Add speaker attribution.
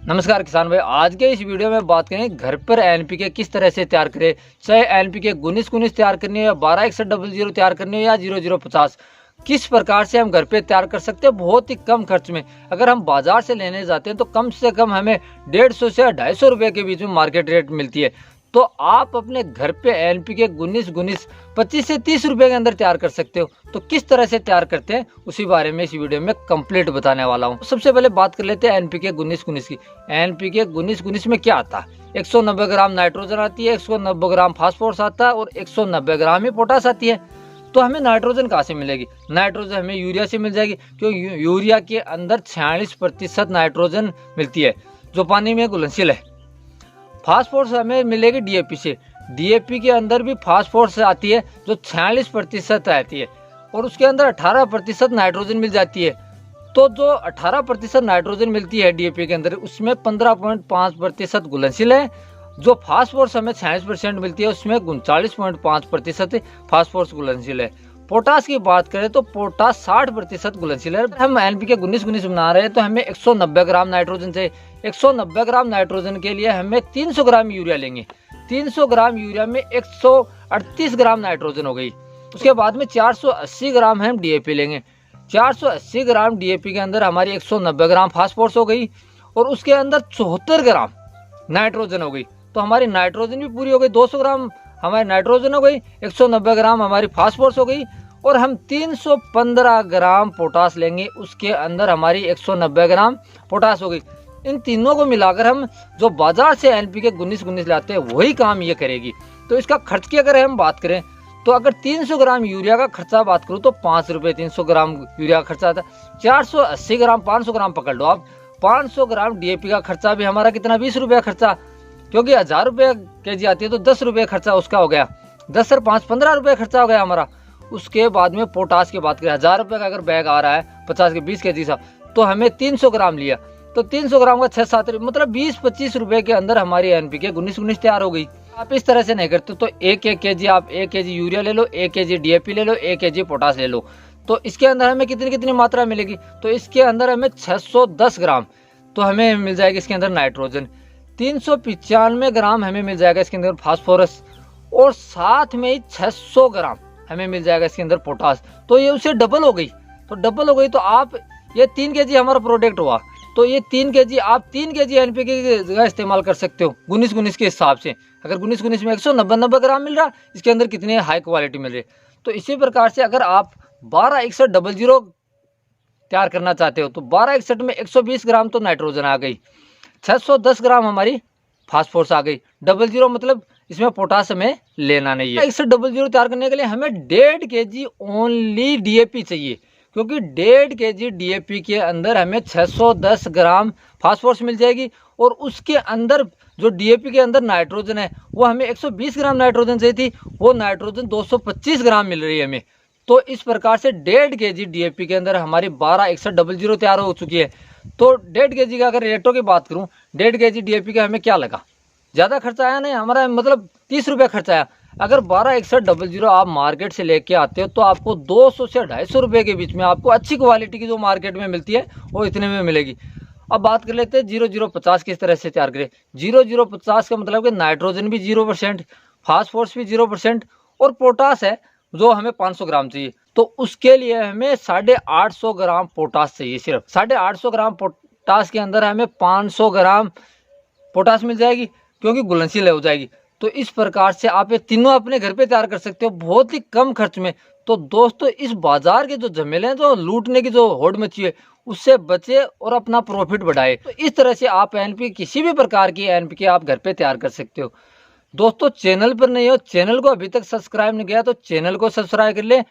Speaker 1: नमस्कार किसान भाई, आज के इस वीडियो में बात करें घर पर एनपीके किस तरह से तैयार करें। चाहे एनपीके 19-19 तैयार करनी हो या 12-61-00 तैयार करनी हो या 00-50, किस प्रकार से हम घर पे तैयार कर सकते हैं बहुत ही कम खर्च में। अगर हम बाजार से लेने जाते हैं तो कम से कम हमें 150 से 250 रुपये के बीच में मार्केट रेट मिलती है। तो आप अपने घर पे एनपीके 19-19 25 से 30 रुपये के अंदर तैयार कर सकते हो। तो किस तरह से तैयार करते हैं उसी बारे में इस वीडियो में कंप्लीट बताने वाला हूँ। सबसे पहले बात कर लेते हैं एनपीके 19-19 की। एनपीके 19-19 में क्या आता है? 190 ग्राम नाइट्रोजन आती है, 190 ग्राम फास्फोरस आता है और 190 ग्राम ही पोटास आती है। तो हमें नाइट्रोजन कहाँ से मिलेगी? नाइट्रोजन हमें यूरिया से मिल जाएगी, क्योंकि यूरिया के अंदर 46% नाइट्रोजन मिलती है जो पानी में घुलनशील है। फास्फोरस हमें मिलेगी डीएपी से। डीएपी के अंदर भी फास्फोरस आती है जो 46% आती है और उसके अंदर 18% नाइट्रोजन मिल जाती है। तो जो 18% नाइट्रोजन मिलती है डीएपी के अंदर, उसमें 15.5% घुलनशील है। जो फास्फोरस हमें 46% मिलती है उसमें 39.5% फास्फोरस घुलनशील है। पोटास की बात करें तो पोटास 60% घुलनशील है। हम एनपीके 19-19 बना रहे हैं तो हमें 190 ग्राम नाइट्रोजन चाहिए। 190 ग्राम नाइट्रोजन के लिए हमें 300 ग्राम यूरिया लेंगे। 300 ग्राम यूरिया में 138 ग्राम नाइट्रोजन हो गई। उसके बाद में 480 ग्राम हम डीएपी लेंगे। 480 ग्राम डीएपी के अंदर हमारी 190 ग्राम फास्फोरस हो गई और उसके अंदर 74 ग्राम नाइट्रोजन हो गई। तो हमारी नाइट्रोजन भी पूरी हो गई। 200 ग्राम हमारी नाइट्रोजन हो गई, 190 ग्राम हमारी फास्फोरस हो गई और हम 315 ग्राम पोटास लेंगे। उसके अंदर हमारी 190 ग्राम पोटास हो गई। इन तीनों को मिलाकर हम जो बाजार से एनपीके 19-19 लाते हैं वही काम ये करेगी। तो इसका खर्च की अगर हम बात करें तो अगर 300 ग्राम यूरिया का खर्चा बात करूँ तो 5 रुपये 300 ग्राम यूरिया का खर्चा आता है। 480 ग्राम 500 ग्राम पकड़ लो आप। 500 ग्राम डीएपी का खर्चा भी हमारा कितना? 20 रुपये खर्चा, क्योंकि 1000 रुपये केजी आती है तो 10 रुपये खर्चा उसका हो गया। 10 और 5 15 रुपये खर्चा हो गया हमारा। उसके बाद में पोटास की बात करें, 1000 रुपये का अगर बैग आ रहा है 50 के 20 केजी सा, तो हमें 300 ग्राम लिया तो 300 ग्राम का 6-7 मतलब 20-25 रुपये के अंदर हमारी एनपीके 19-19 तैयार हो गई। आप इस तरह से नहीं करते तो 1-1 केजी आप 1 केजी यूरिया ले लो, 1 केजी डीएपी ले लो, 1 केजी पोटास ले लो। तो इसके अंदर हमें कितनी कितनी मात्रा मिलेगी? तो इसके अंदर हमें 610 ग्राम तो हमें मिल जाएगी इसके अंदर नाइट्रोजन। 395 ग्राम हमें मिल जाएगा इसके अंदर फास्फोरस और साथ में ही 600 ग्राम हमें मिल जाएगा इसके अंदर पोटास। तो ये उससे डबल हो गई। तो डबल हो गई तो आप ये 3 केजी हमारा प्रोडक्ट हुआ। तो ये 3 केजी आप 3 केजी एनपीके की जगह इस्तेमाल कर सकते हो 19-19 के हिसाब से। अगर 19-19 में 190 ग्राम मिल रहा, इसके अंदर कितने हाई क्वालिटी मिल रही। तो इसी प्रकार से अगर आप 12-61-00 तैयार करना चाहते हो तो 12-61 में 120 ग्राम तो नाइट्रोजन आ गई, 610 ग्राम हमारी फास्फोरस आ गई। 00 मतलब इसमें पोटास हमें लेना नहीं है। 61-00 तैयार करने के लिए हमें 1.5 केजी ओनली डीएपी चाहिए, क्योंकि 1.5 केजी डीएपी के अंदर हमें 610 ग्राम फास्फोरस मिल जाएगी और उसके अंदर जो डीएपी के अंदर नाइट्रोजन है वो हमें 120 ग्राम नाइट्रोजन चाहिए थी, वो नाइट्रोजन 225 ग्राम मिल रही है हमें। तो इस प्रकार से 1.5 केजी डीएपी के अंदर हमारी 12-61-00 तैयार हो चुकी है। तो 1.5 केजी का अगर रेटों की बात करूं, 1.5 केजी डीएपी का हमें क्या लगा? ज़्यादा खर्चा आया नहीं, हमारा मतलब 30 रुपये खर्चा आया। अगर 12-61-00 आप मार्केट से लेके आते हो तो आपको 200 से 250 रुपये के बीच में आपको अच्छी क्वालिटी की जो मार्केट में मिलती है वो इतने में मिलेगी। अब बात कर लेते हैं 0050 किस तरह से तैयार करें। 0050 का मतलब कि नाइट्रोजन भी 0%, फास्फोरस भी 0% और पोटास है जो हमें 500 ग्राम चाहिए। तो उसके लिए हमें 850 ग्राम पोटास चाहिए। सिर्फ 850 ग्राम पोटास के अंदर हमें 500 ग्राम पोटास मिल जाएगी, क्योंकि घुलनशील हो जाएगी। तो इस प्रकार से आप ये तीनों अपने घर पे तैयार कर सकते हो बहुत ही कम खर्च में। तो दोस्तों, इस बाजार के जो झमेले हैं, जो लूटने की जो होड़ मची है, उससे बचे और अपना प्रॉफिट बढ़ाए। तो इस तरह से आप एनपीके किसी भी प्रकार की एनपीके आप घर पे तैयार कर सकते हो। दोस्तों, चैनल पर नहीं हो, चैनल को अभी तक सब्सक्राइब नहीं किया तो चैनल को सब्सक्राइब कर ले।